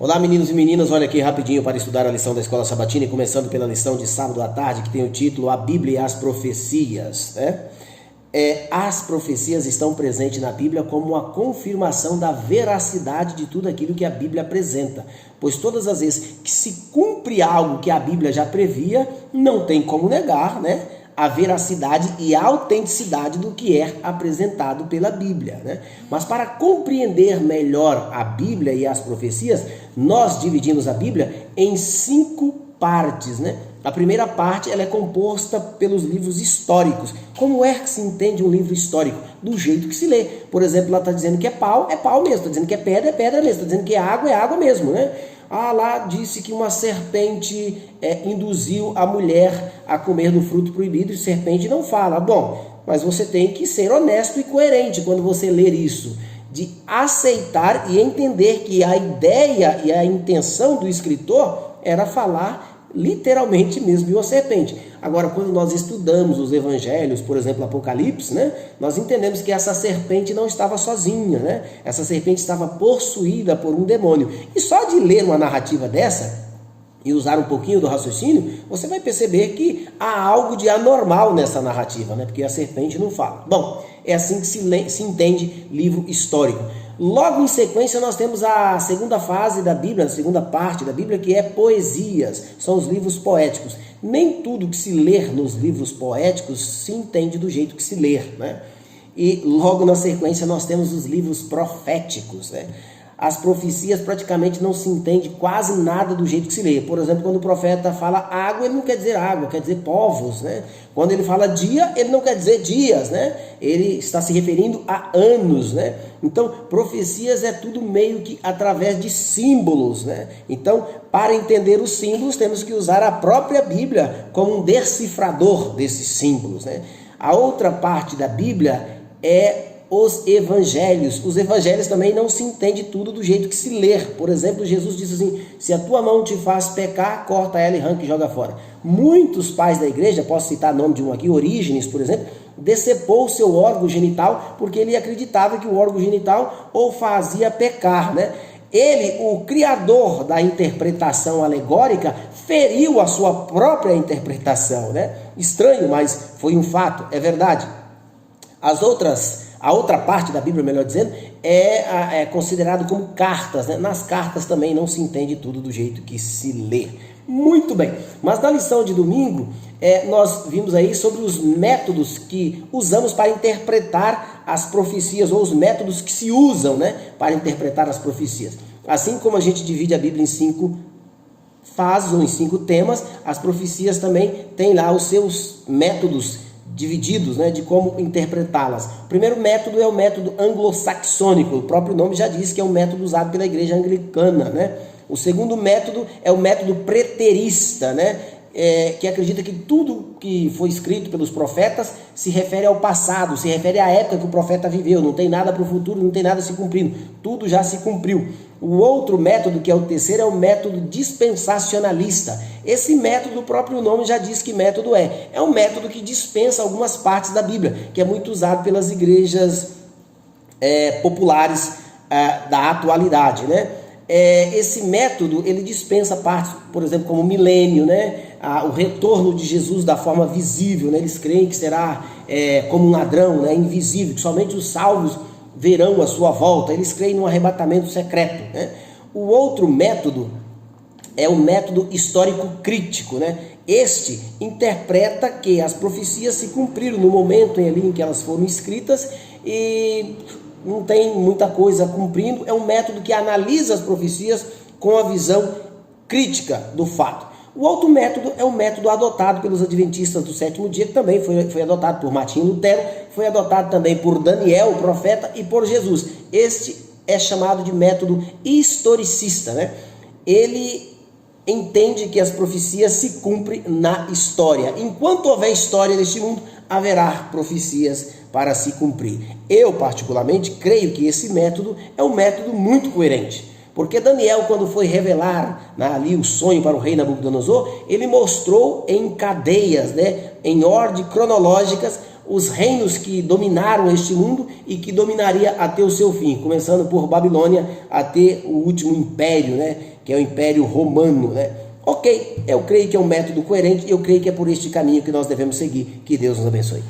Olá, meninos e meninas, olha aqui rapidinho para estudar a lição da Escola Sabatina, e começando pela lição de sábado à tarde, que tem o título A Bíblia e as Profecias, né? As profecias estão presentes na Bíblia como uma confirmação da veracidade de tudo aquilo que a Bíblia apresenta, pois todas as vezes que se cumpre algo que a Bíblia já previa, não tem como negar, né, a veracidade e a autenticidade do que é apresentado pela Bíblia, né? Mas para compreender melhor a Bíblia e as profecias, nós dividimos a Bíblia em 5 partes, né? A primeira parte ela é composta pelos livros históricos. Como é que se entende um livro histórico? Do jeito que se lê. Por exemplo, ela está dizendo que é pau mesmo. Está dizendo que é pedra mesmo. Está dizendo que é água mesmo, né? Lá disse que uma serpente induziu a mulher a comer do fruto proibido e serpente não fala. Bom, mas você tem que ser honesto e coerente quando você ler isso, de aceitar e entender que a ideia e a intenção do escritor era falar literalmente mesmo de uma serpente. Agora, quando nós estudamos os evangelhos, por exemplo, Apocalipse, né, nós entendemos que essa serpente não estava sozinha, né? Essa serpente estava possuída por um demônio. E só de ler uma narrativa dessa e usar um pouquinho do raciocínio, você vai perceber que há algo de anormal nessa narrativa, né? Porque a serpente não fala. Bom, é assim que se entende livro histórico. Logo em sequência nós temos a segunda fase da Bíblia, a segunda parte da Bíblia, que é poesias, são os livros poéticos. Nem tudo que se lê nos livros poéticos se entende do jeito que se lê, né? E logo na sequência nós temos os livros proféticos, né? As profecias praticamente não se entende quase nada do jeito que se lê. Por exemplo, quando o profeta fala água, ele não quer dizer água, quer dizer povos, né? Quando ele fala dia, ele não quer dizer dias, né? Ele está se referindo a anos, né? Então, profecias é tudo meio que através de símbolos, né? Então, para entender os símbolos, temos que usar a própria Bíblia como um decifrador desses símbolos, né? A outra parte da Bíblia é os evangelhos. Os evangelhos também não se entende tudo do jeito que se lê. Por exemplo, Jesus disse assim: se a tua mão te faz pecar, corta ela e arranca e joga fora. Muitos pais da igreja, posso citar o nome de um aqui, Orígenes, por exemplo, decepou o seu órgão genital porque ele acreditava que o órgão genital o fazia pecar, né? Ele, o criador da interpretação alegórica, feriu a sua própria interpretação, né? Estranho, mas foi um fato, é verdade. A outra parte da Bíblia, melhor dizendo, é considerado como cartas, né? Nas cartas também não se entende tudo do jeito que se lê. Muito bem, mas na lição de domingo, nós vimos aí sobre os métodos que usamos para interpretar as profecias, ou os métodos que se usam, né, para interpretar as profecias. Assim como a gente divide a Bíblia em 5 fases, ou em 5 temas, as profecias também têm lá os seus métodos divididos, né, de como interpretá-las. O primeiro método é o método anglo-saxônico, o próprio nome já diz que é um método usado pela igreja anglicana, né? O segundo método é o método preterista, né, que acredita que tudo que foi escrito pelos profetas se refere ao passado, se refere à época que o profeta viveu, não tem nada para o futuro, não tem nada se cumprindo, tudo já se cumpriu. O outro método, que é o terceiro, é o método dispensacionalista. Esse método, o próprio nome já diz que método é um método que dispensa algumas partes da Bíblia, que é muito usado pelas igrejas populares da atualidade, né? Esse método, ele dispensa partes, por exemplo, como o milênio, né? O retorno de Jesus da forma visível, né? Eles creem que será como um ladrão, né? Invisível, que somente os salvos verão a sua volta. Eles creem num arrebatamento secreto, né? O outro método é o método histórico crítico, né? Este interpreta que as profecias se cumpriram no momento em que elas foram escritas e não tem muita coisa cumprindo. É um método que analisa as profecias com a visão crítica do fato. O outro método é o método adotado pelos adventistas do sétimo dia, que também foi adotado por Martinho Lutero, foi adotado também por Daniel, o profeta, e por Jesus. Este é chamado de método historicista, né? Ele entende que as profecias se cumprem na história. Enquanto houver história neste mundo, haverá profecias para se cumprir. Eu, particularmente, creio que esse método é um método muito coerente. Porque Daniel, quando foi revelar ali o sonho para o rei Nabucodonosor, ele mostrou em cadeias, né, em ordem cronológicas, os reinos que dominaram este mundo e que dominaria até o seu fim, começando por Babilônia até o último império, né, que é o Império Romano, né? Ok, eu creio que é um método coerente e eu creio que é por este caminho que nós devemos seguir. Que Deus nos abençoe.